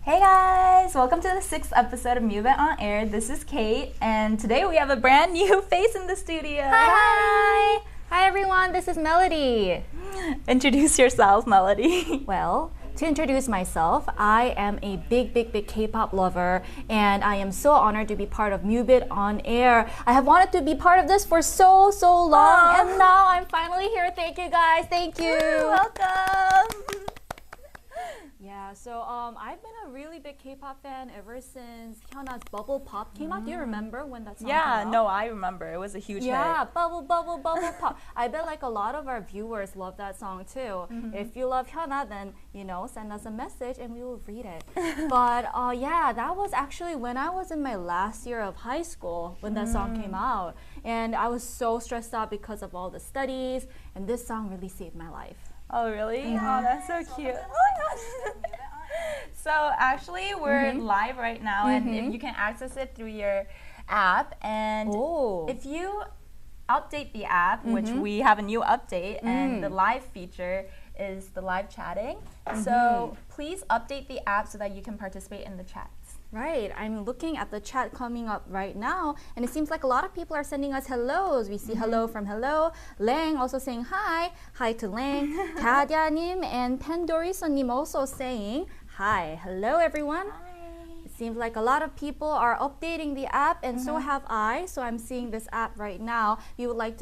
Hey guys! Welcome to the 6th episode of Mubeat on Air. This is Kate, and today we have a brand new face in the studio. Hi! Hi everyone, this is Melody. Introduce yourself, Melody. Well, to introduce myself, I am a big K-pop lover, and I am so honored to be part of Mubeat on Air. I have wanted to be part of this for so long, and now I'm finally here. Thank you guys. Thank you. Welcome. Yeah, so I've been a really big K-pop fan ever since Hyuna's Bubble Pop came out. Do you remember when that song came out? No, I remember. It was a huge hit. Yeah, Bubble Pop. I bet like a lot of our viewers love that song too. If you love Hyuna, then send us a message and we will read it. But yeah, that was actually when I was in my last year of high school when that song came out, and I was so stressed out because of all the studies, and this song really saved my life. Oh, really? Oh, that's so cute. Oh my gosh. So actually, we're live right now, and you can access it through your app. And if you update the app, which we have a new update, and the live feature is the live chatting. So please update the app so that you can participate in the chats. Right, I'm looking at the chat coming up right now, and it seems like a lot of people are sending us hellos. We see hello from Hello, Lang also saying hi to Lang, Tadya님 and Pandoriso님 also saying hi. Hello everyone. Hi. It seems like a lot of people are updating the app, and so have I. So I'm seeing this app right now. We would like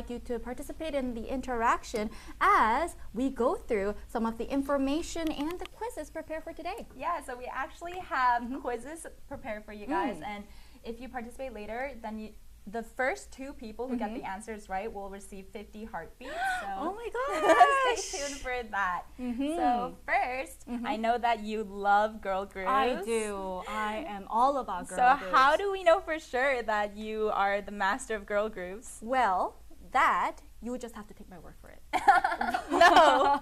you to participate in the interaction as we go through some of the information and the quizzes prepared for today. Yeah, so we actually have quizzes prepared for you guys, and if you participate later, then the first 2 people who get the answers right will receive 50 heartbeats. So oh my gosh! stay tuned for that. So first, I know that you love girl groups. I do. I am all about girl groups. So how do we know for sure that you are the master of girl groups? Well, that you would just have to take my word for it. No.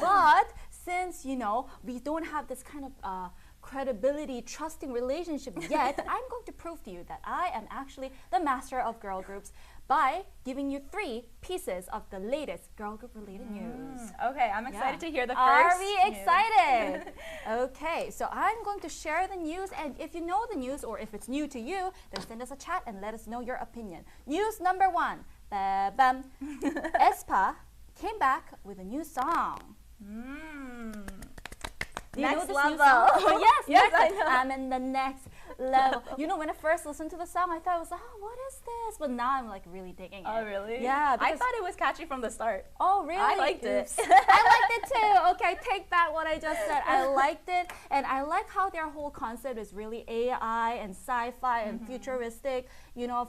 But since we don't have this kind of credibility, trusting relationship yet, I'm going to prove to you that I am actually the master of girl groups by giving you 3 pieces of the latest girl group related news. Okay, I'm excited to hear the first. Are we excited? Okay, so I'm going to share the news, and if you know the news or if it's new to you, then send us a chat and let us know your opinion. News number 1. Ba-bam. aespa came back with a new song. Do you Next know this level. new song? Yes, I know. I'm in the next level. When I first listened to the song, I thought it was like, oh, what is this? But now I'm like really digging it. Oh, really? Yeah. I thought it was catchy from the start. Oh, really? I liked it. I liked it too. Okay, take back what I just said. I liked it, and I like how their whole concept is really AI and sci-fi and futuristic,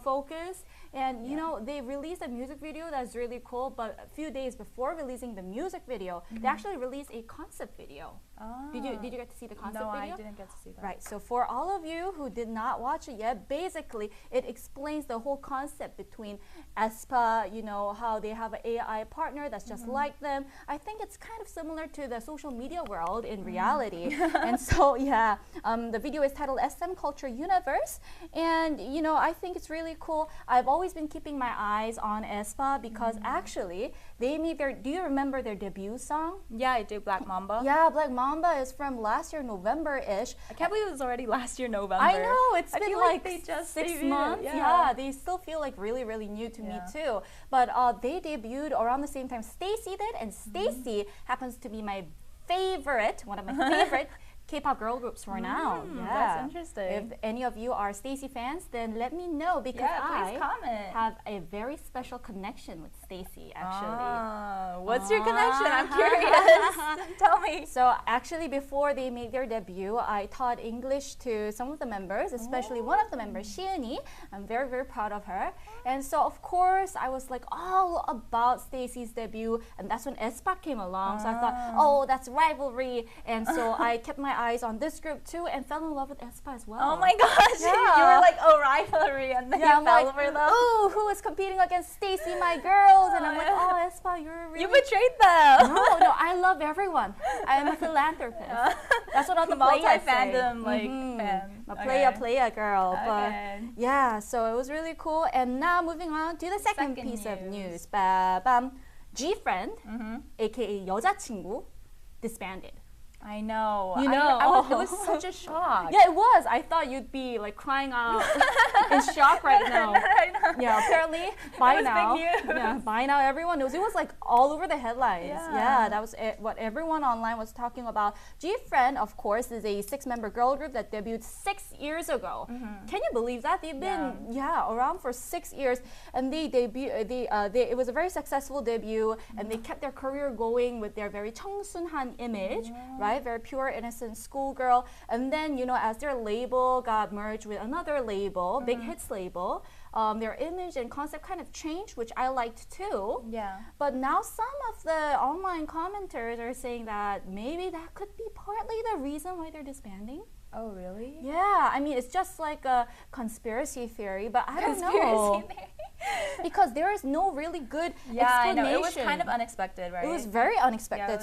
focus. And they released a music video that's really cool, but a few days before releasing the music video, they actually released a concept video. Oh. Did you get to see the concept video? No, I didn't get to see that. Right, so for all of you who did not watch it yet, basically it explains the whole concept between aespa, how they have an AI partner that's just like them. I think it's kind of similar to the social media world in reality. And so the video is titled SM Culture Universe, and I think it's really cool. I've always been keeping my eyes on aespa because actually they made do you remember their debut song? Yeah, I do. Black Mamba. Yeah, Black Mamba is from last year November-ish. I can't believe it was already last year November. I know, it's been like they just 6 debuted. months. Yeah, they still feel like really new to me too. But they debuted around the same time Stacy did, and Stacy happens to be my favorite, one of my favorite K-pop girl groups for now. Yeah, that's interesting. If any of you are Stacy fans, then let me know because I comment. have a very special connection with Stacy actually. What's your connection? I'm curious. Tell me. So actually before they made their debut, I taught English to some of the members, especially one of the members, Shiuni. I'm very proud of her. And so of course I was like all about Stacy's debut, and that's when aespa came along. So I thought, oh, that's rivalry. And so I kept my eyes on this group too and fell in love with aespa as well. Oh my gosh. Yeah. You were like, oh, rivalry, and then you fell for them. Ooh, who is competing against Stacy, my girls? And I'm like, oh, aespa, you're really... You betrayed them. No, I love everyone. I am a philanthropist. That's what all the players say. Multi-fandom, fan. A playa girl. Okay. But yeah, so it was really cool. And now moving on to the second piece of news. Ba-bam. G-Friend, aka 여자친구, disbanded. I know. You know, it was such a shock. Yeah, it was. I thought you'd be like crying out in shock right now. Yeah, apparently by now, yeah, by now everyone knows. It was like all over the headlines. Yeah, that was what everyone online was talking about. G-Friend, of course, is a 6-member girl group that debuted 6 years ago. Can you believe that? They've been around for 6 years, and it was a very successful debut, and they kept their career going with their very 청순한 image, right? Very pure, innocent schoolgirl. And then, you know, as their label got merged with another label, Big Hits label, their image and concept kind of changed, which I liked too. Yeah. But now some of the online commenters are saying that maybe that could be partly the reason why they're disbanding. Oh, really? Yeah, I mean, it's just like a conspiracy theory, but I don't know. Because there is no really good explanation. I know. It was kind of unexpected, right? It was very unexpected.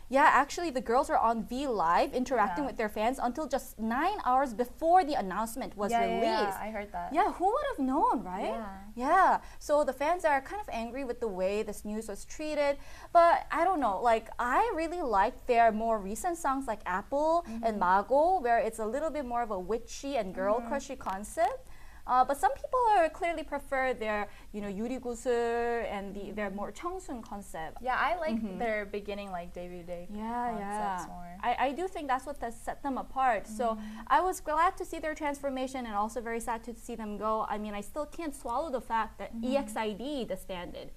Yeah, actually, the girls are on V Live interacting with their fans until just 9 hours before the announcement was released. Yeah, I heard that. Yeah, who would have known, right? Yeah. So the fans are kind of angry with the way this news was treated. But I don't know, like, I really liked their more recent songs like Apple and Mago, where it's a little bit more of a witchy and girl crushy concept. But some people clearly prefer their, you know, 유리구슬 and their more 청순 concept. Yeah, I like their beginning, like debut day concepts more. I do think that's what set them apart. So I was glad to see their transformation and also very sad to see them go. I mean, I still can't swallow the fact that EXID disbanded.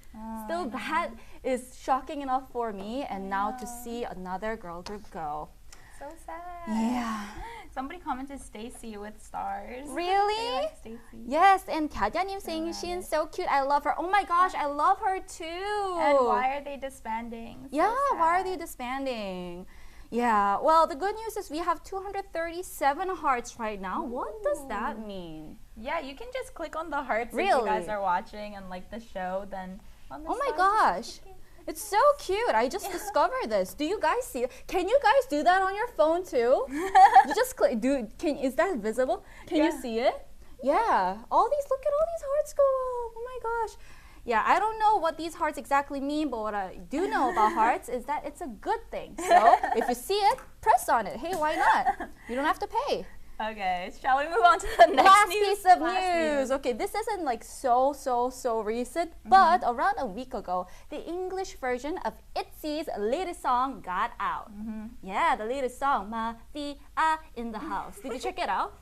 Still, that is shocking enough for me, and now to see another girl group go. So sad. Yeah. Somebody commented Stacy with stars. Really? Like Stacy. Yes, and Kadya님 saying she's so cute. I love her. Oh my gosh, I love her too. And why are they disbanding? So sad. Why are they disbanding? Yeah, well, the good news is we have 237 hearts right now. What does that mean? Yeah, you can just click on the hearts if you guys are watching and like the show. Then on the oh my gosh. It's so cute. I just discovered this. Do you guys see it? Can you guys do that on your phone too? You just click. Is that visible? Can you see it? Yeah. Look at all these hearts go up. Oh my gosh. Yeah, I don't know what these hearts exactly mean, but what I do know about hearts is that it's a good thing. So if you see it, press on it. Hey, why not? You don't have to pay. Okay, shall we move on to the next piece of news? Okay, this isn't like so recent, but around a week ago, the English version of ITZY's latest song got out. Yeah, the latest song, Mafia in the House. Did you check it out?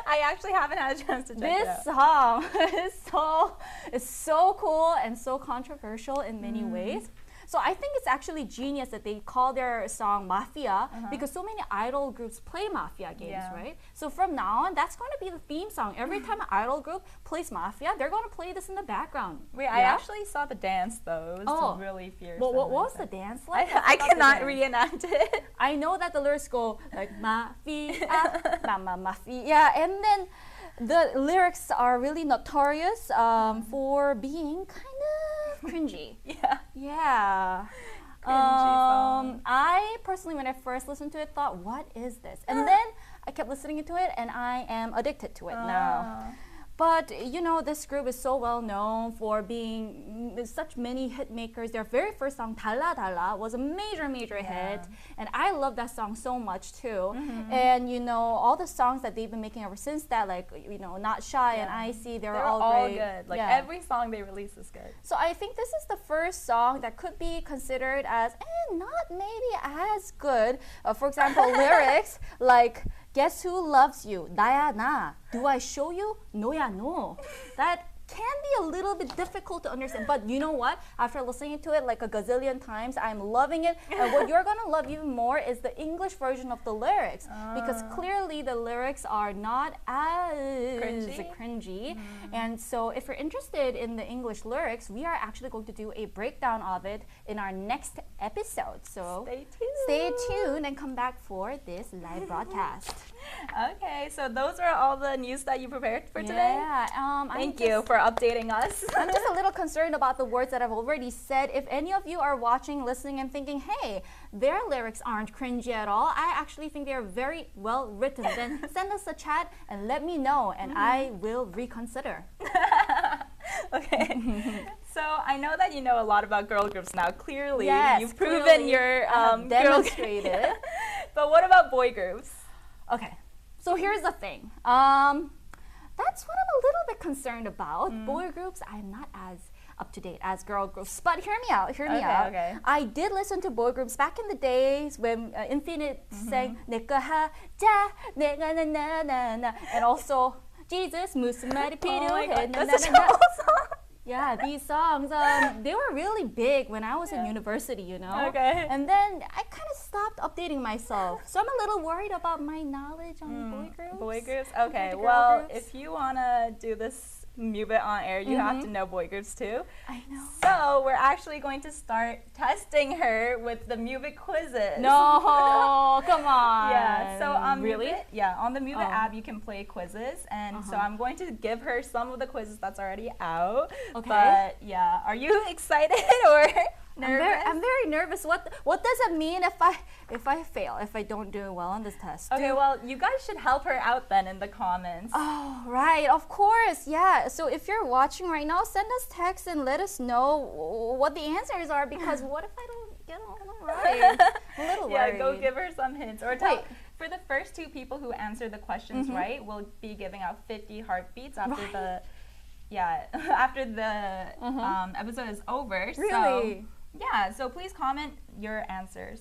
I actually haven't had a chance to check it out. This song is so cool and so controversial in many ways. So I think it's actually genius that they call their song Mafia because so many idol groups play Mafia games, right? So from now on, that's going to be the theme song. Every time an idol group plays Mafia, they're going to play this in the background. Wait, I actually saw the dance though. It was really fierce. Well, what was the dance like? I cannot reenact it. I know that the lyrics go like Mafia, Mafia, yeah, and then the lyrics are really notorious for being kind of cringy. Yeah. I personally, when I first listened to it, thought, what is this? And then I kept listening to it, and I am addicted to it now. But, you know, this group is so well known for being such many hit makers. Their very first song, 달라 달라, was a major hit. And I love that song so much too. And, you know, all the songs that they've been making ever since that, like, you know, Not Shy and Icy, they're all great. Good. Like, every song they release is good. So I think this is the first song that could be considered as, not maybe as good. For example, lyrics like, guess who loves you? 나야 나. Do I show you? 너야 너. That can be a little bit difficult to understand, but you know what? After listening to it like a gazillion times, I'm loving it. And what you're gonna love even more is the English version of the lyrics, because clearly the lyrics are not as cringy. And so if you're interested in the English lyrics, we are actually going to do a breakdown of it in our next episode. So stay tuned and come back for this live broadcast. Okay, so those are all the news that you prepared for today? Yeah. Thank you for updating us. I'm just a little concerned about the words that I've already said. If any of you are watching, listening, and thinking, hey, their lyrics aren't cringy at all, I actually think they're very well written, then send us a chat and let me know, and I will reconsider. Okay. So I know that you know a lot about girl groups now. Clearly, yes, you've proven your demonstrated. But what about boy groups? Okay, so here's the thing. That's what I'm a little bit concerned about. Boy groups, I'm not as up to date as girl groups. But hear me out. Okay. I did listen to boy groups back in the days when Infinite sang 내거 하자 내가 나나나나 and also Jesus 무슨 말이 필요해 나나나나. Yeah, these songs, they were really big when I was in university, you know? Okay. And then I kind of stopped updating myself. So I'm a little worried about my knowledge on boy groups. Boy groups? Okay, if you want to do this Mubeat on air, you have to know boy groups too. I know. So we're actually going to start testing her with the Mubeat quizzes. No, come on. Yeah, so really? On the Mubeat app you can play quizzes, and so I'm going to give her some of the quizzes that's already out. Okay. But yeah, are you excited or nervous? I'm very nervous. What does it mean if I fail, if I don't do well on this test? Okay, well, you guys should help her out then in the comments. Oh, right, of course, yeah. So if you're watching right now, send us text and let us know what the answers are, because what if I don't get all of them right? I'm a little worried. Yeah, go give her some hints. Or tell, for the first 2 people who answer the questions right, we'll be giving out 50 heartbeats after the after the episode is over. Really? So please comment your answers.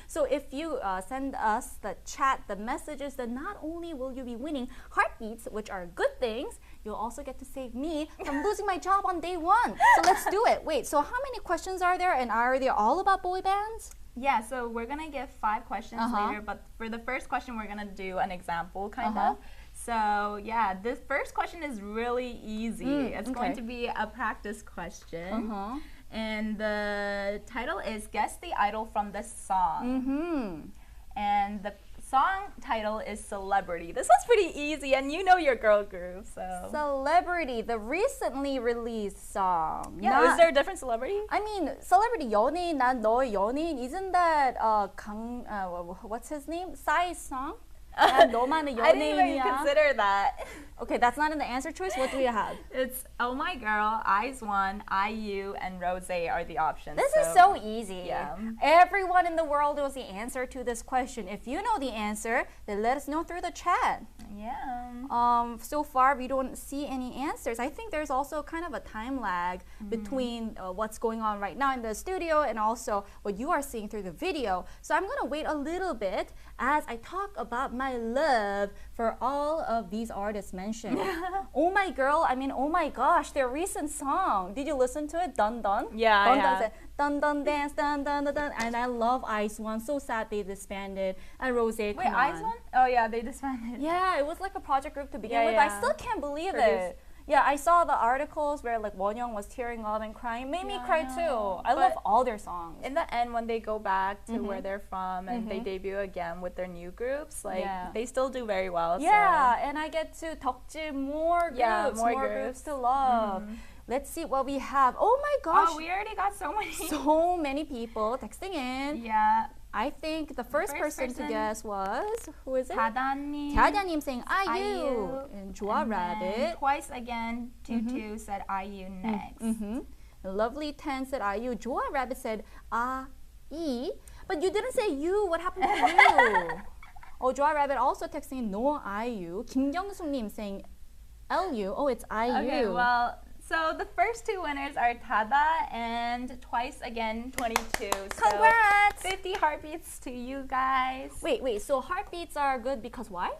So if you send us the chat, the messages, then not only will you be winning heartbeats, which are good things, you'll also get to save me from losing my job on day 1. So let's do it. Wait, so how many questions are there, and are they all about boy bands? Yeah, so we're going to give 5 questions later, but for the first question, we're going to do an example, kind of. So, yeah, this first question is really easy. It's going to be a practice question. And the title is Guess the Idol from the Song. And the song title is Celebrity. This was pretty easy, and you know your girl group, so. Celebrity, the recently released song. Yeah, is there a different celebrity? I mean, Celebrity 연예인, 난 너의 연예인, isn't that what's his name? Psy's song? 너만의 연예인이야. I didn't even consider that. Okay, that's not in the answer choice. What do we have? It's Oh My Girl, IZ*ONE, IU, and Rose are the options. This is so easy. Yeah. Everyone in the world knows the answer to this question. If you know the answer, then let us know through the chat. Yeah. So far, we don't see any answers. I think there's also kind of a time lag between what's going on right now in the studio and also what you are seeing through the video. So I'm going to wait a little bit as I talk about my love for all of these artists mentioned. Oh My Girl, I mean, oh my gosh, their recent song. Did you listen to it? Dun Dun? Yeah, Dun Dun said, Dun Dun Dance, Dun Dun Dun Dun. And I love IZ*ONE. So sad they disbanded. And Rose, Wait, IZ*ONE? Oh yeah, they disbanded. Yeah, it was like a project group to begin with. yeah. I still can't believe it. Yeah, I saw the articles where like Wonyoung was tearing up and crying. Made me cry too. I love all their songs. In the end, when they go back to where they're from and they debut again with their new groups, like they still do very well. Yeah, and I get to 덕질 more groups, more more groups. groups to love. Let's see what we have. Oh my gosh. Oh, we already got so many. So many people texting in. Yeah. I think the first person to guess was, who is it? 다다님. 다다님 saying IU. And Joa And Rabbit. Twice again, Tutu said IU next. Lovely 10 said IU. Joa Rabbit said E. But you didn't say you. What happened to you? Oh, Joa Rabbit also texting no IU. 김경숙님 saying LU. Oh, it's IU. Okay, well, so the first 2 winners are Tada and Twice Again 22. Congrats! So 50 heartbeats to you guys. Wait, so heartbeats are good because why?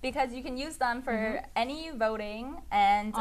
Because you can use them for any voting and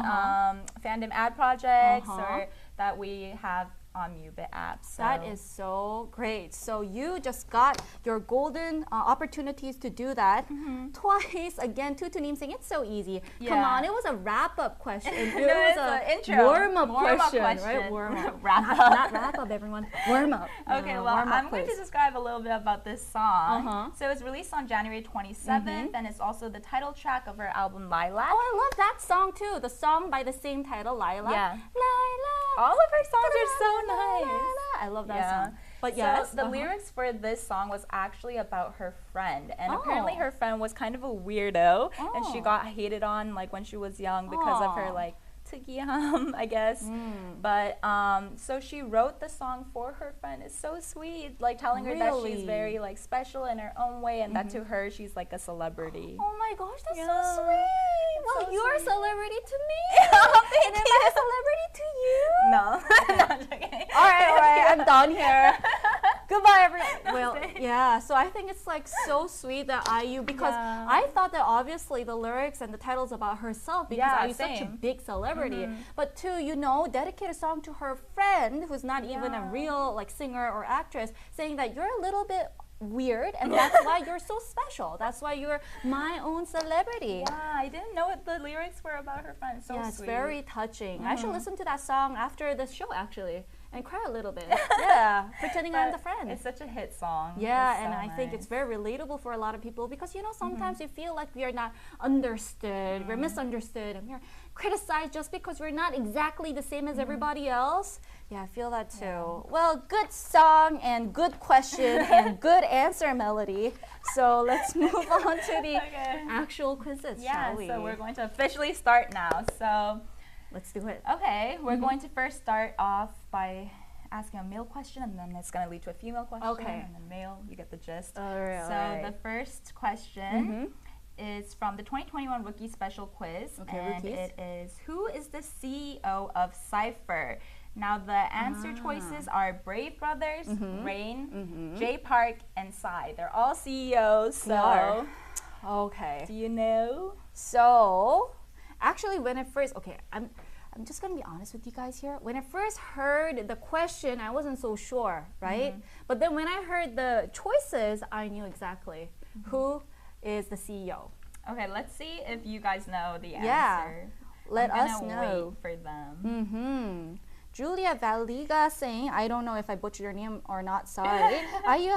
fandom ad projects or that we have on Mubeat app. So. That is so great. So you just got your golden opportunities to do that twice. Again, Tutunim saying it's so easy. Come on, it was a wrap-up question. It was an intro. Warm-up question, right? Warm-up. Not wrap-up, everyone. Warm-up. Okay, well, I'm going to describe a little bit about this song. So it's released on January 27th, and it's also the title track of her album Lilac. Oh, I love that song too. The song by the same title, Lilac. Yeah. Lilac. All of her songs are so nice. I love that song. But yes, so the lyrics for this song was actually about her friend, and apparently her friend was kind of a weirdo, and she got hated on like when she was young because of her like 특이함, I guess. But so she wrote the song for her friend. It's so sweet, like telling her that she's very like special in her own way, and that to her she's like a celebrity. Oh my gosh, that's Yeah. so sweet. Well, so you're a sweet. celebrity to me. Thank And am I a celebrity to you? No, no, I'm joking. All right, I'm done here. Goodbye, everyone. Well, yeah, so I think it's like so sweet that IU, because I thought that obviously the lyrics and the title's about herself because IU's such a big celebrity. But to, you know, dedicate a song to her friend who's not even a real like singer or actress, saying that you're a little bit weird and that's why you're so special. That's why you're my own celebrity. Yeah, I didn't know what the lyrics were about her friend. So yeah, it's sweet. very touching. I should listen to that song after this show actually and cry a little bit. Yeah, pretending I'm the friend. It's such a hit song. Yeah, It's so and I think it's very relatable for a lot of people because, you know, sometimes we feel like we are not understood, we're misunderstood, and we're criticized just because we're not exactly the same as everybody else. Yeah, I feel that too. Well, good song and good question and good answer, Melody. So let's move on to the actual quizzes, shall we? So we're going to officially start now. So let's do it. Okay, we're going to first start off by asking a male question, and then it's going to lead to a female question. Okay. And then male, you get the gist. All right. So the first question is from the 2021 Rookie Special Quiz. Okay, and rookies. it is, who is the CEO of Cypher? Now the answer choices are Brave Brothers, Rain, J Park, and Psy. They're all CEOs. So okay. do you know? So actually, when I first, I'm just gonna be honest with you guys here. When I first heard the question, I wasn't so sure, right? But then when I heard the choices, I knew exactly who is the CEO. Okay, let's see if you guys know the answer. Yeah, let I'm us gonna know. wait for them. Julia Valiga saying, I don't know if I butchered your name or not, sorry. IU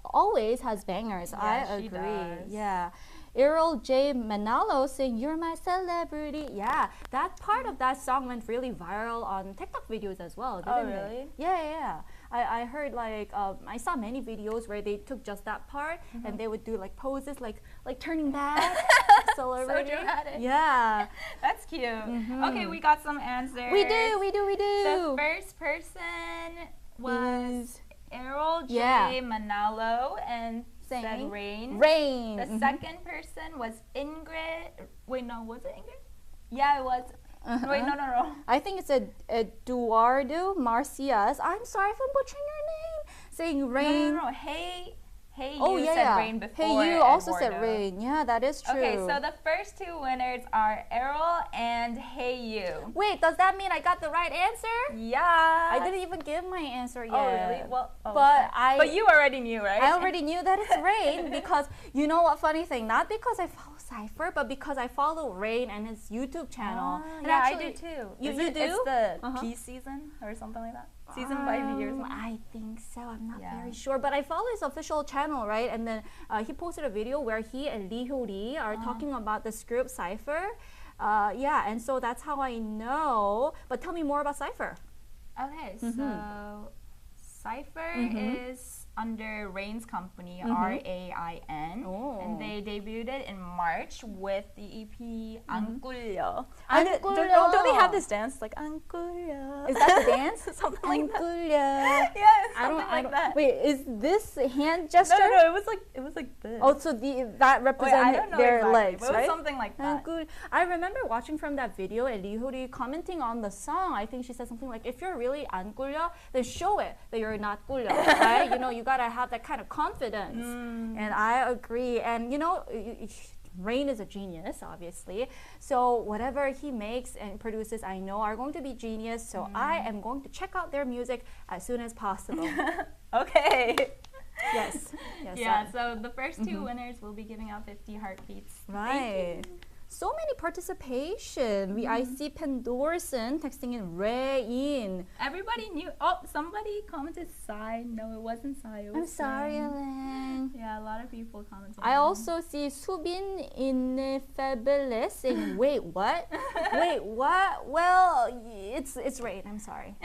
always has bangers. Yeah, I she agree. does. Yeah. Errol J. Manalo saying, you're my celebrity. Yeah, that part of that song went really viral on TikTok videos as well, didn't it? Really? Yeah. I heard like, I saw many videos where they took just that part and they would do like poses like turning back. Celebrity. So dramatic. Yeah. That's cute. Okay, we got some answers. We do. The first person was Errol J. Manalo and said Rain. Rain. The second person was Ingrid. Wait, no, was it Ingrid? Yeah, it was. Wait, no. I think it's Eduardo Marcias. I'm sorry if I'm butchering your name. Saying Rain. No. Hey, you said Rain before. Hey, you also Eduardo. said Rain. Yeah, that is true. Okay, so the first two winners are Errol and Hey You. Wait, does that mean I got the right answer? Yeah. I didn't even give my answer yet. Oh, really? Well, but you already knew, right? I already knew that it's Rain because you know what funny thing? Not because I follow Cypher, but because I follow Rain and his YouTube channel. And yeah, actually, I do too. You do? do? It's the Peace season or something like that. Season by years. I think so. I'm not very sure, but I follow his official channel, right? And then he posted a video where he and Lee Hyo-ri are talking about this group Cypher. And so that's how I know. But tell me more about Cypher. Okay, so Cypher is under Rain's company, RAIN, and they debuted in March with the EP 안 꿀려. Don't they have this dance like 안 꿀려? Is that the dance? Something like that. Yeah, something like that. Wait, is this hand gesture? No, it was like this. Oh, so that represented their exactly, legs, but it was right? something like that. I remember watching from that video and Lee Hyo-ri commenting on the song. I think she said something like, if you're really 안 꿀려, then show it that you're not 꿀려, right? You know, you gotta have that kind of confidence. And I agree. And you know, Rain is a genius, obviously. So whatever he makes and produces, I know are going to be genius. So I am going to check out their music as soon as possible. Okay. Yes. Yeah, so the first two winners will be giving out 50 heartbeats. Right. So many participation. I see Pendorson texting in Rain. Everybody knew. Oh, somebody commented Psy. No, it wasn't Psy. It was I'm sorry, Rain. Elaine. Yeah, a lot of people commented. I also see Subin Ineffabulous saying, wait, what? Wait, what? Well, it's Rain. I'm sorry.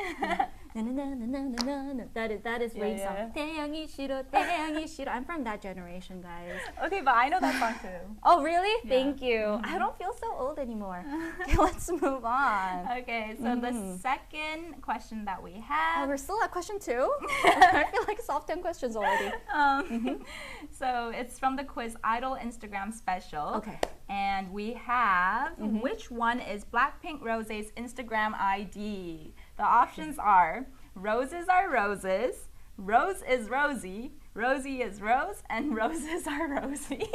That is Rain song. 태양이 싫어, 태양이 싫어. I'm from that generation, guys. Okay, but I know that song too. Oh, really? Thank you. I don't feel so old anymore. Okay, let's move on. Okay, so the second question that we have. Oh, we're still at question 2? I feel like it's off 10 questions already. So it's from the Quiz Idol Instagram special. Okay. And we have, which one is Blackpink Rose's Instagram ID? The options are, roses are roses, Rose is Rosie, Rosie is Rose, and roses are Rosie.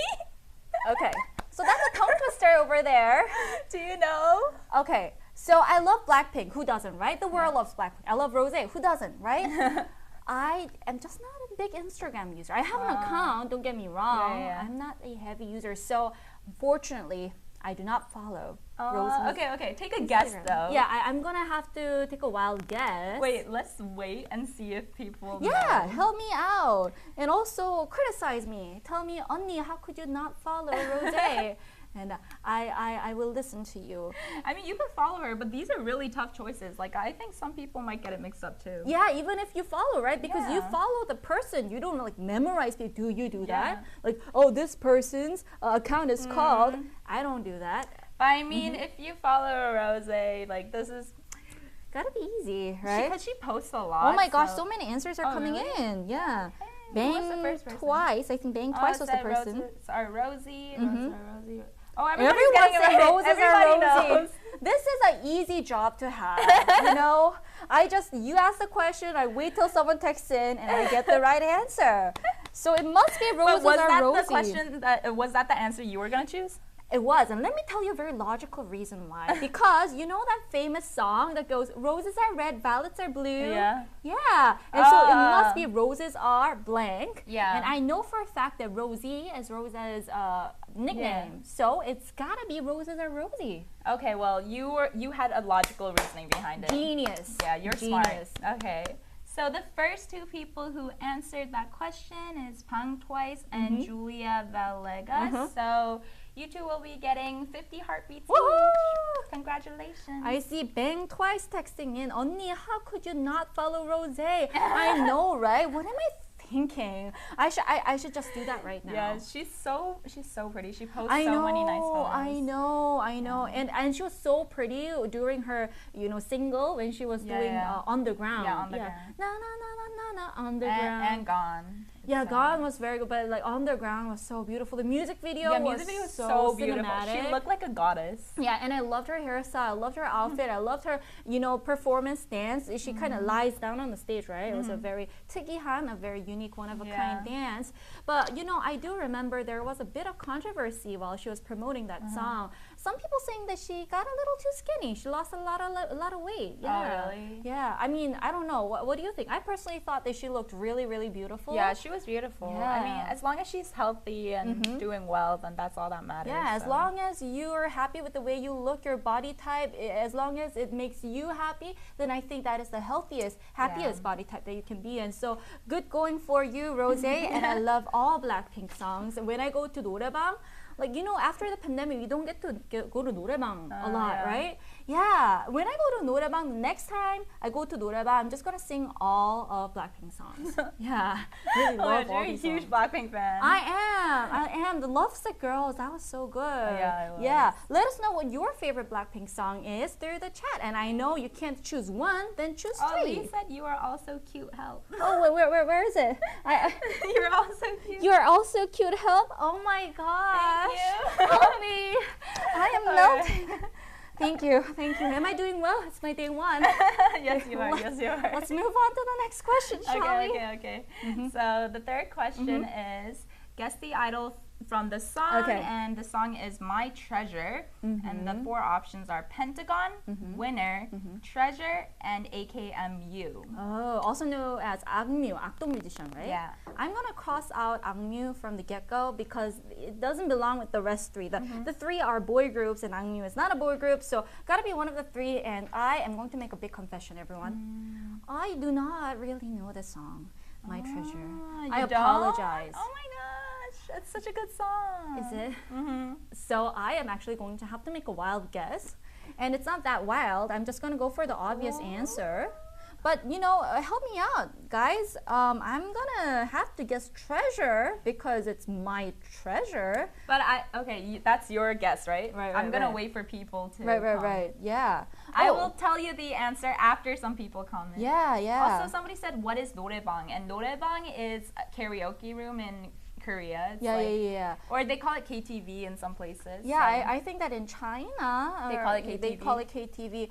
Okay, so that's a tongue twister over there. Do you know? Okay, so I love Blackpink. Who doesn't, right? The world loves Blackpink. I love Rosé. Who doesn't, right? I am just not a big Instagram user. I have an account, don't get me wrong. I'm not a heavy user, so unfortunately, I do not follow Rose's Okay. Take a guess, though. Yeah, I'm gonna have to take a wild guess. Wait, let's wait and see if people know. Help me out. And also criticize me. Tell me, 언니, how could you not follow Rosé? And I will listen to you. I mean, you could follow her, but these are really tough choices. Like, I think some people might get it mixed up too. Yeah, even if you follow, right? Because you follow the person. You don't like memorize people. Do you do that? Like, oh, this person's account is called. I don't do that. But I mean, if you follow Rosé, like, this is... Gotta be easy, right? Because she posts a lot. Oh my gosh, so many answers are coming in. Yeah. Who was the first person? Twice. I think Bang Twice was the person. Rosie. Rosie. Oh, everyone's saying roses are rosy. Knows. This is an easy job to have. You know, you ask the question, I wait till someone texts in, and I get the right answer. So it must be roses are rosy. Was that the question? Was that the answer you were gonna choose? It was, and let me tell you a very logical reason why. Because you know that famous song that goes, roses are red, violets are blue? Yeah. Yeah. And so it must be roses are blank. Yeah. And I know for a fact that Rosie is Rose's nickname. Yeah. So it's gotta be roses are Rosie. Okay, well, you had a logical reasoning behind it. Genius. Yeah, you're smart. Okay. So the first two people who answered that question is Bang Twice and Julia Villegas. So you two will be getting 50 heartbeats each. Congratulations. I see Bang Twice texting in. 언니, how could you not follow Rosé? I know, right? What am I thinking? I should just do that right now. Yeah, she's so pretty. She posts so many nice photos. I know. And she was so pretty during her, single when she was doing On the Ground. Yeah, On the Ground. Na na na na na on the ground. And Gone. Yeah, Gone was very good, but like On the Ground was so beautiful. The music video was so beautiful. Cinematic. She looked like a goddess. Yeah, and I loved her hairstyle. I loved her outfit. I loved her, performance dance. She kind of lies down on the stage, right? It was a very 특이한, a very unique, one-of-a-kind dance. But, I do remember there was a bit of controversy while she was promoting that song. Some people saying that she got a little too skinny. She lost a lot of weight. Yeah. Oh, really? Yeah. I mean, I don't know. What do you think? I personally thought that she looked really, really beautiful. Yeah, she was beautiful. Yeah. I mean, as long as she's healthy and doing well, then that's all that matters. Yeah, as long as you're happy with the way you look, your body type, as long as it makes you happy, then I think that is the happiest body type that you can be in. So good going for you, Rosé. And I love all Blackpink songs. When I go to 노래방, like, after the pandemic, we don't get to go to 노래방 a lot, right? Yeah. When I go to 노래방, the next time I go to 노래방, I'm just going to sing all of Blackpink songs. Yeah. Really love all you're a these huge songs. Blackpink fan. I am. The Lovesick Girls, that was so good. Yeah, it was. Yeah. Let us know what your favorite Blackpink song is through the chat. And I know you can't choose one, then choose three. Lee said you are also cute, help. Oh, where is it? You're also cute. You are also cute, help? Oh my gosh. Thank you. Help me. I am melting. Thank you. Am I doing well? It's my day one. Yes, you are. Let's move on to the next question, shall we? Okay. So the third question is, guess the idol from the song, and the song is My Treasure, and the four options are Pentagon, Winner, Treasure, and AKMU. Oh, also known as 악뮤, 악동 musician, right? Yeah. I'm gonna cross out 악뮤 from the get-go because it doesn't belong with the rest three. The three are boy groups, and 악뮤 is not a boy group, so gotta be one of the three. And I am going to make a big confession, everyone. I do not really know the song, My Treasure. I apologize. Oh my gosh, it's such a good song. Is it? So I am actually going to have to make a wild guess. And it's not that wild. I'm just going to go for the obvious answer. But help me out, guys. I'm gonna have to guess treasure because it's my treasure. But that's your guess, right? Right. I'm gonna wait for people to Right. Yeah. I will tell you the answer after some people comment. Yeah. Also, somebody said, what is 노래방? And 노래방 is a karaoke room in Korea. It's yeah. Or they call it KTV in some places. Yeah, I think that in China they call it KTV. They call it KTV.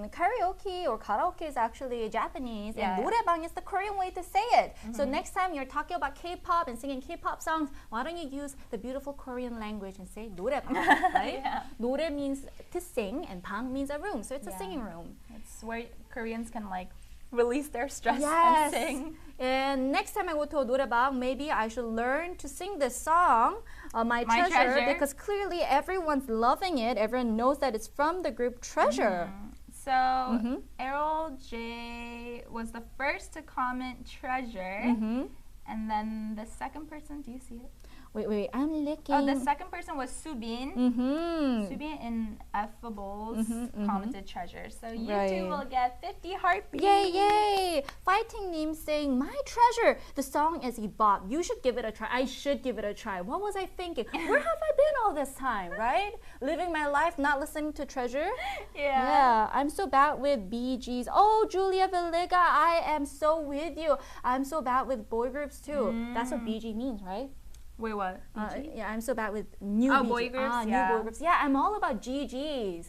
Karaoke or karaoke is actually Japanese, and 노래방 is the Korean way to say it. So next time you're talking about K-pop and singing K-pop songs, why don't you use the beautiful Korean language and say 노래방, right? 노래 means to sing, and 방 means a room, so it's a singing room. It's where Koreans can release their stress and sing. And next time I go to a 노래방, maybe I should learn to sing this song, My Treasure, because clearly everyone's loving it. Everyone knows that it's from the group Treasure. So Errol J was the first to comment Treasure. And then the second person, do you see it? Wait, I'm looking. Oh, the second person was Subin. Subin in Effables commented Treasure. So you two will get 50 heartbeats. Yay! Fighting Name saying, My Treasure. The song is a bop. You should give it a try. I should give it a try. What was I thinking? Where have I been all this time, right? Living my life, not listening to Treasure? Yeah, I'm so bad with BGs. Oh, Julia Villega, I am so with you. I'm so bad with boy groups too. That's what BG means, right? Wait, what? Yeah, I'm so bad with new boy groups. New boy groups. Yeah, I'm all about GGs.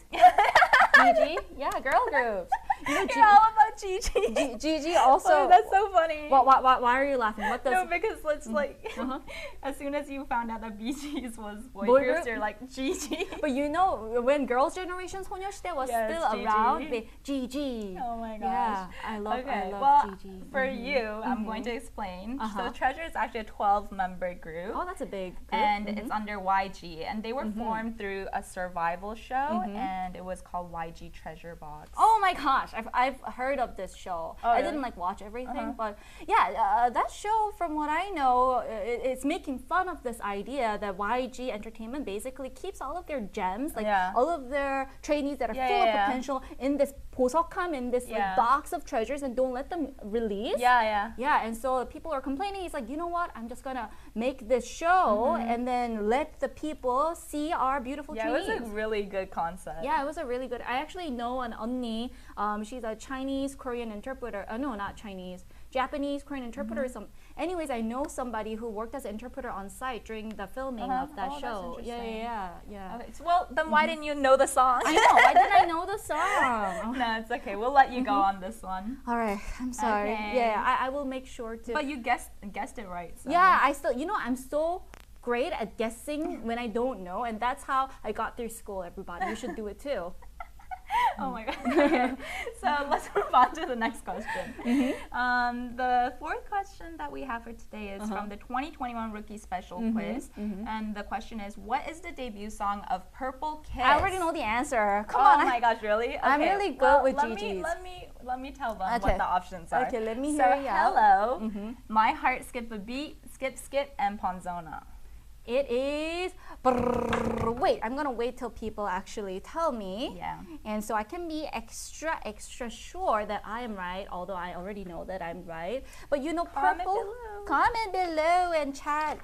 GG? Yeah, girl groups. You're all about GG. GG also. Oh, that's so funny. Why are you laughing? What does? No, because let's as soon as you found out that BGs was boy groups, you're like GG. But when Girls' Generation 소녀시대 was still around, GG. Oh my gosh. Yeah, I love GG. For you, I'm going to explain. So Treasure is actually a 12-member group. Oh, that's a big group. And it's under YG. And they were formed through a survival show, and it was called YG Treasure Box. Oh my gosh, I've heard of this show. I didn't watch everything, but yeah, that show, from what I know, it's making fun of this idea that YG Entertainment basically keeps all of their gems, all of their trainees that are full of potential in this 보석함, in this box of treasures, and don't let them release. Yeah, and so people are complaining. He's like, you know what? I'm just gonna make this show and then let the people see our beautiful trainees. It was a really good concept. Yeah, it was a really good. I actually know an 언니. She's a Chinese Korean interpreter. No, not Chinese. Japanese Korean interpreter. Anyways, I know somebody who worked as an interpreter on site during the filming of that show. Yeah. Okay, so, well, then why didn't you know the song? I know. Why didn't I know the song? No, it's okay. We'll let you go on this one. All right. I'm sorry. Okay. Yeah, I will make sure to. But you guessed it right. So. Yeah, I still. I'm so great at guessing when I don't know, and that's how I got through school. Everybody, you should do it too. Oh my god. Okay. So let's move on to the next question. The fourth question that we have for today is from the 2021 Rookie Special Quiz. And the question is, what is the debut song of Purple Kiss? I already know the answer. Come on. Oh my gosh, really? Okay. I'm really good with GGs. Let me tell them what the options are. Okay, let me hear you out. Hello, My Heart Skip a Beat, Skip, and Ponzona. It is. Wait, I'm gonna wait till people actually tell me. Yeah. And so I can be extra sure that I am right, although I already know that I'm right. But comment below and chat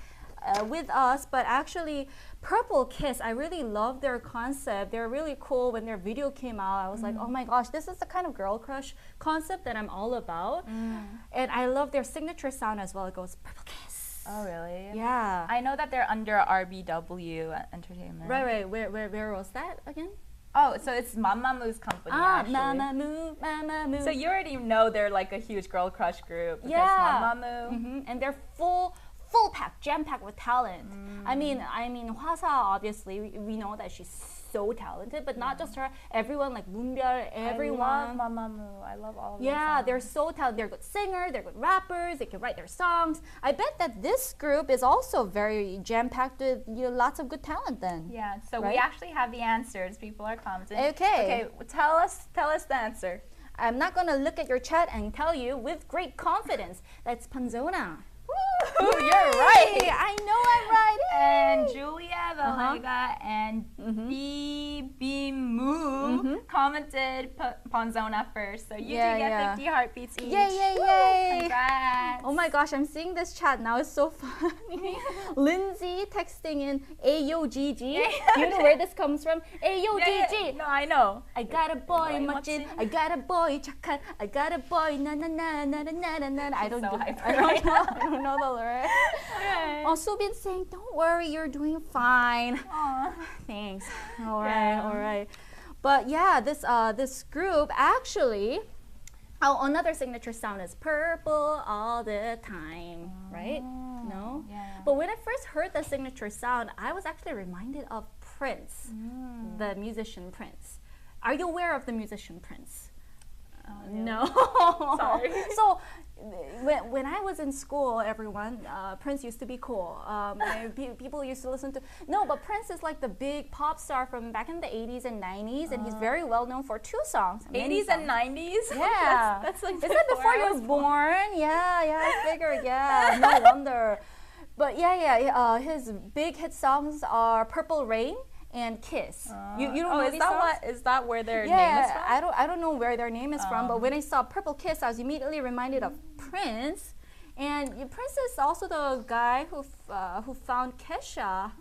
with us. But actually, Purple Kiss, I really love their concept. They're really cool. When their video came out, I was like, oh my gosh, this is the kind of girl crush concept that I'm all about. And I love their signature sound as well. It goes, Purple Kiss. Oh, really? Yeah. I know that they're under RBW Entertainment. Right. Where was that again? Oh, so it's Mamamoo company, actually. Mamamoo. So you already know they're like a huge girl crush group. Yeah. Mamamoo. And they're full pack, jam-packed with talent. I mean, Hwasa, obviously, we know that she's so talented, but not just her. Everyone, like Moonbyul, everyone. I love Mamamoo. I love all of them. Yeah, they're so talented. They're good singers, they're good rappers, they can write their songs. I bet that this group is also very jam-packed with lots of good talent then. Yeah, so we actually have the answers. People are commenting. Okay, tell us the answer. I'm not going to look at your chat and tell you with great confidence. That's Ponzona. You're right. I know I'm right. And Julia, Valega and BBMoo commented Ponzona first. So you do get 50 heartbeats each. Yay, yay, yay. Congrats. Oh my gosh, I'm seeing this chat now. It's so funny. Lindsay texting in AOGG. You know where this comes from? AOGG. No, I know. I got a boy 멋진. I got a boy 착한. I got a boy na na na na na na na. I don't know the lyrics. Okay. Oh, Subin saying, don't worry, you're doing fine. Aww. Thanks. All right. But yeah, this group actually, another signature sound is purple all the time, right? No? Yeah. But when I first heard the signature sound, I was actually reminded of Prince, the musician Prince. Are you aware of the musician Prince? No. Sorry. So when I was in school, everyone, Prince used to be cool. People used to listen to. No, but Prince is like the big pop star from back in the 80s and 90s, and he's very well known for 2 songs. 80s and 90s? Yeah. that's like Is that before you were born? Yeah, I figured. Yeah, no wonder. But his big hit songs are Purple Rain and Kiss. You don't know these songs? Is that where their name is from? I don't know where their name is from, but when I saw Purple Kiss, I was immediately reminded of Prince. And Prince is also the guy who found Kesha.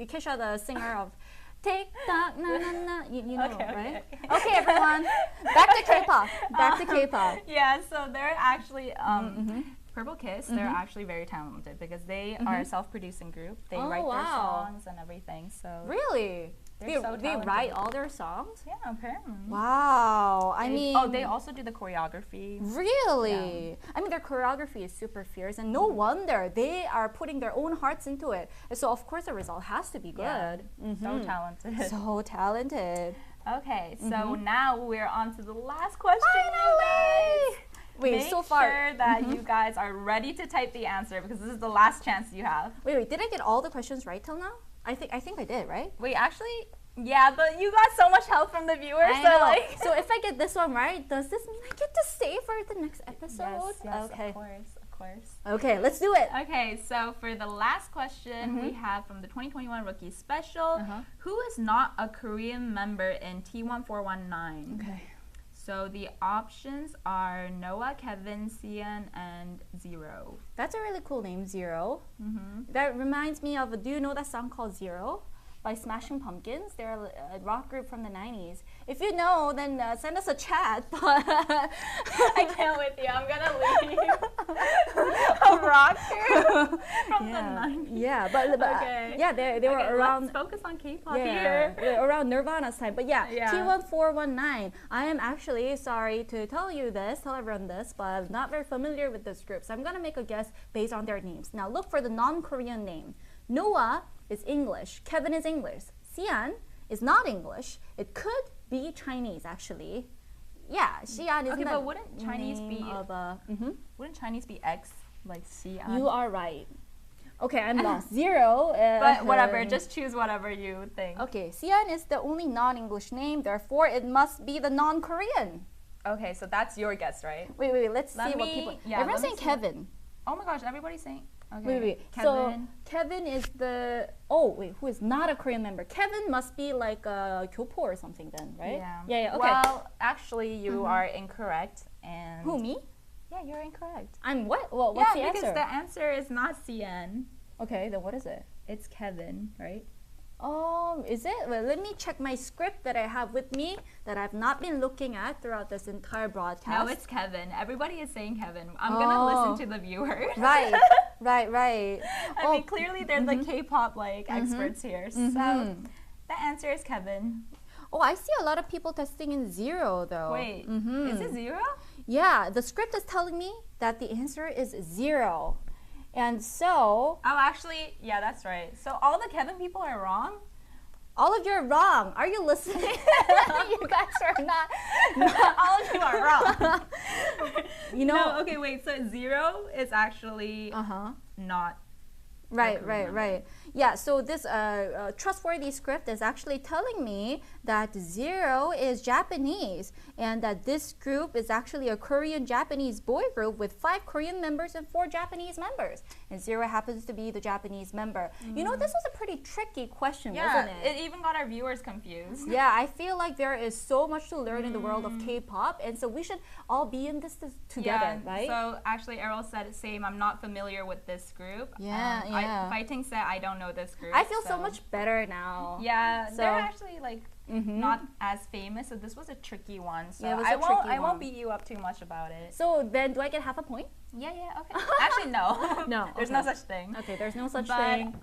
Kesha, the singer of Tick Tock Na Na Na. You know, right? Okay, everyone. Back to K-pop. Yeah, so they're actually Purple Kiss, they're actually very talented because they are a self-producing group. They write their songs and everything. So really? They're so they write all their songs? Yeah, apparently. Wow. I mean... Oh, they also do the choreography. Really? Yeah. I mean, their choreography is super fierce, and no wonder they are putting their own hearts into it. So, of course, the result has to be good. Yeah. So talented. So talented. Okay, so now we're on to the last question, Finally! Wait, Make so far. sure that you guys are ready to type the answer because this is the last chance you have. Wait, did I get all the questions right till now? I think I did, right? Wait, actually, yeah, but you got so much help from the viewers. I know. So if I get this one right, does this mean I get to stay for the next episode? Yes, okay. Of course. Okay, let's do it. Okay, so for the last question, we have from the 2021 Rookie Special, who is not a Korean member in T1419? Okay. So the options are Noah, Kevin, Sian, and Zero. That's a really cool name, Zero. That reminds me of, do you know that song called Zero by Smashing Pumpkins? They're a rock group from the 90s. If you know, then send us a chat. I can't with you. I'm going to leave. A rock group from the 90s. Yeah, but okay. Yeah, they were around. Let's focus on K-pop here. Around Nirvana's time. But yeah, T1419. I am actually sorry to tell everyone this, but I'm not very familiar with this group. So I'm going to make a guess based on their names. Now look for the non-Korean name. Noah is English. Kevin is English. Sian is not English. It could be Chinese, actually. Yeah, Xian is okay, not. but wouldn't Chinese be wouldn't Chinese be X like Xian? You are right. Okay, I'm lost. Zero. But whatever, just choose whatever you think. Okay, Xian is the only non-English name, therefore it must be the non-Korean. Okay, so that's your guess, right? Wait. Let's see what people. Everyone's saying Kevin. Oh my gosh, everybody's saying. Okay. Wait. Kevin. So Kevin is the who is not a Korean member? Kevin must be like a Kpop or something then, right? Yeah. Okay. Well, actually, you are incorrect. And who, me? Yeah, you're incorrect. I'm what? Well, what's the answer? Because the answer is not CN. Okay, then what is it? It's Kevin, right? Is it? Well, let me check my script that I have with me that I've not been looking at throughout this entire broadcast. No, it's Kevin. Everybody is saying Kevin. I'm gonna listen to the viewers. Right. I mean, clearly they're the K-pop experts here. So the answer is Kevin. Oh, I see a lot of people testing in Zero though. Wait, is it Zero? Yeah, the script is telling me that the answer is Zero. And so... Oh, actually, yeah, that's right. So all the Kevin people are wrong? All of you are wrong. Are you listening? You guys are not. All of you are wrong. You know... No, okay, wait. So Zero is actually not Right. Yeah, so this trustworthy script is actually telling me that Zero is Japanese and that this group is actually a Korean-Japanese boy group with 5 Korean members and 4 Japanese members. And Zero happens to be the Japanese member. You know, this was a pretty tricky question, wasn't it? It even got our viewers confused. Yeah, I feel like there is so much to learn in the world of K-pop, and so we should all be in this together, right? So actually, Errol said, same, I'm not familiar with this group. Yeah. Fighting said, I don't know this group. I feel so much better now. Yeah, So- they're actually like not as famous, so this was a tricky one. So Yeah, it was I a tricky won't one. beat you up too much about it. So then, do I get half a point? Yeah, okay. Actually, no. No, There's no such thing. Okay, there's no such But thing.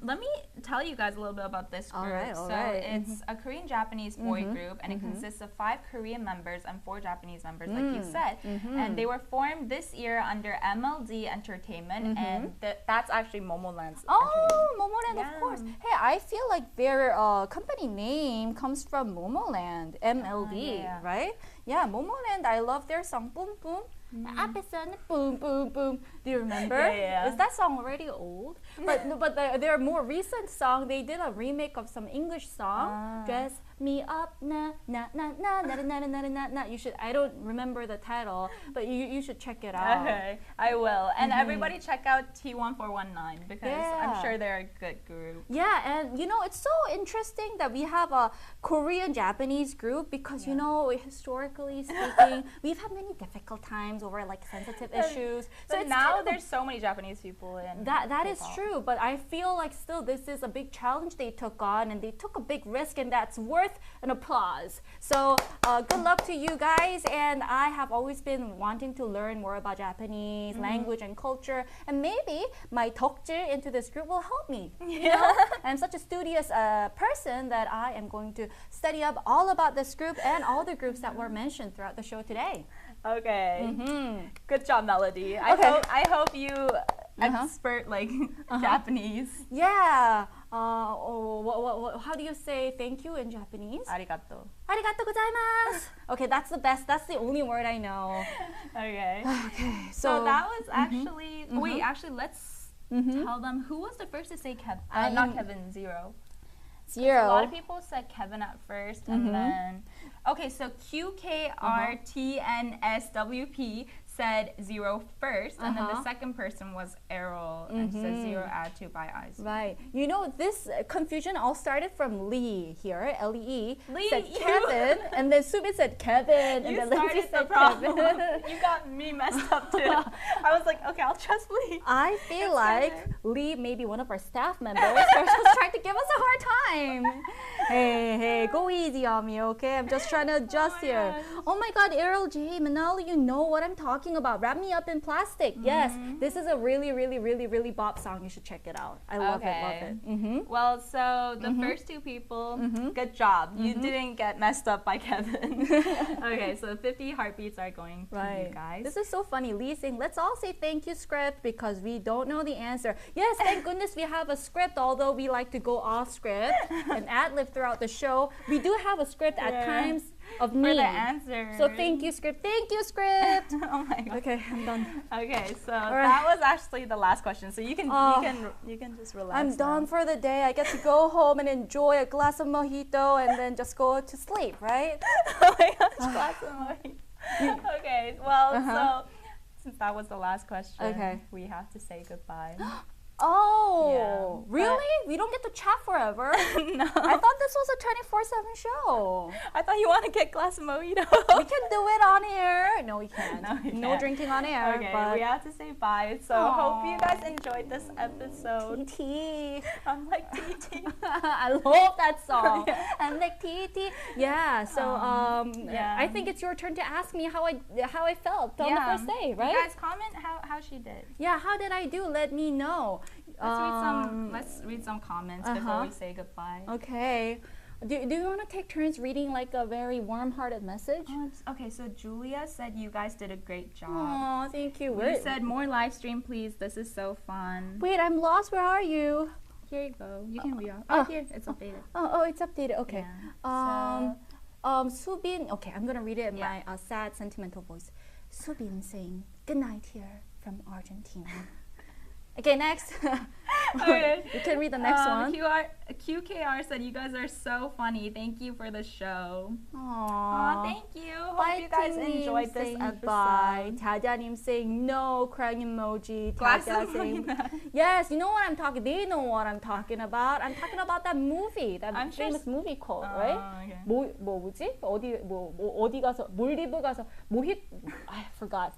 let me tell you guys a little bit about this group. All right. So it's a Korean-Japanese boy group, and it consists of 5 Korean members and 4 Japanese members, like you said. And they were formed this year under MLD Entertainment, and that's actually Momoland's Oh, Momoland, Yeah. of course. Hey, I feel like their company name comes from Momoland, MLD, yeah. right? Yeah, Momoland. I love their song "Boom Boom." 앞에서는 boom boom boom. Do you remember? Yeah. Is that song already old? But their more recent song, they did a remake of some English song. Dress me up, na na na na na na na na na na. You should. I don't remember the title, but you should check it out. Okay, I will. And everybody check out T1419 because I'm sure they're a good group. Yeah, and you know, it's so interesting that we have a Korean-Japanese group because, you know, historically speaking, we've had many difficult times over like sensitive issues. So it's now kind of there's so many Japanese people in that is K-pop. true, but I feel like still this is a big challenge they took on, and they took a big risk, and that's worth an applause. So good luck to you guys, and I have always been wanting to learn more about Japanese language and culture, and maybe my 덕질 into this group will help me. You know? I'm such a studious person that I am going to study up all about this group and all the groups that were mentioned throughout the show today. Okay. Good job, Melody. I hope you expert like Japanese. Yeah. How do you say thank you in Japanese? Arigato. Arigatou gozaimasu. Okay, that's the best. That's the only word I know. Okay. Okay. So that was actually. Wait, actually, let's tell them who was the first to say Kevin. Not Kevin. Zero. A lot of people said Kevin at first, and then. Okay, so QKRTNSWP said Zero first, and then the second person was Errol, and said Zero add to by eyes. Right. You know, this confusion all started from Lee here, Lee. Lee, said Kevin, and then Subin said Kevin, and You then Lindsay started the said problem. Kevin. You got me messed up too. I was like, okay, I'll trust Lee. I feel like Lee, maybe one of our staff members, are just trying to give us a hard time. Hey, go easy on me, okay? I'm just trying to adjust here. gosh. Oh my God, Errol J. Manali, you know what I'm talking about. Wrap Me Up in Plastic. Yes, this is a really, really, really, really bop song. You should check it out. I love it. Well, so the first 2 people, good job. You didn't get messed up by Kevin. Okay, so 50 heartbeats are going to you guys. This is so funny. Lee saying, let's all say thank you script because we don't know the answer. Yes, thank goodness we have a script, although we like to go off script and ad-lib throughout the show. We do have a script at times of For me. the answer. So thank you script. Thank you script. Oh my God. Okay, I'm done. Okay, so that was actually the last question. So you can just relax. I'm now. done for the day. I get to go home and enjoy a glass of mojito and then just go to sleep, right? Oh my gosh, glass of mojito. Okay, well, so since that was the last question, we have to say goodbye. Oh, Yeah, really? We don't get to chat forever? No. I thought this was a 24/7 show. I thought you want to get glass of mojito. We can do it on air. No, we can't. No, we No can't. drinking on air. Okay, but we have to say bye. So hope you guys enjoyed this episode. TT. I'm like TT. I love that song. Yeah. And like TT. Yeah. So yeah. I think it's your turn to ask me how I felt on the first day, right? You guys comment how she did. Yeah. How did I do? Let me know. Let's read some comments before we say goodbye. Okay. Do you want to take turns reading like a very warm-hearted message? Okay, so Julia said you guys did a great job. Oh, thank you. We said more live stream, please. This is so fun. Wait, I'm lost. Where are you? Here you go. You can read off. Here, it's updated. Oh, it's updated. Okay. Yeah. Subin. Okay, I'm gonna read it in my sad, sentimental voice. Subin saying good night here from Argentina. Okay, next. Okay. You can read the next one. QKR said, you guys are so funny. Thank you for the show. Aww. Thank you. Hope you guys enjoyed this episode. Bye. Taja님 saying no, crying emoji. Glasses Taja saying yes. You know what I'm talking. They know what I'm talking about. I'm talking about that movie, that famous movie called right. Okay. 뭐지? 어디 가서 몰디브 가서 I forgot.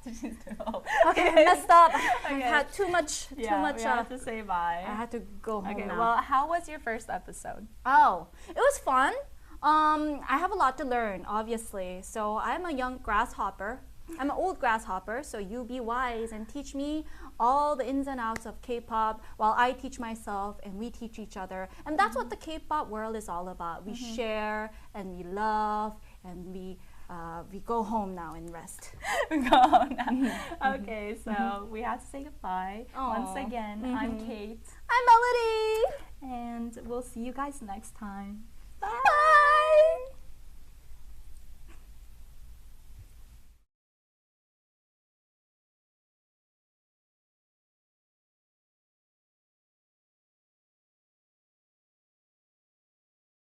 Okay, messed up. I had too much. We have to say bye. I had to go home now. Well, how was your first episode? Oh, it was fun. I have a lot to learn, obviously. So I'm a young grasshopper. I'm an old grasshopper, so you be wise and teach me all the ins and outs of K-pop while I teach myself and we teach each other. And that's what the K-pop world is all about. We share and we love and we go home now and rest. Go home now. Okay, so we have to say goodbye. Once again, I'm Kate. I'm Melody. And we'll see you guys next time.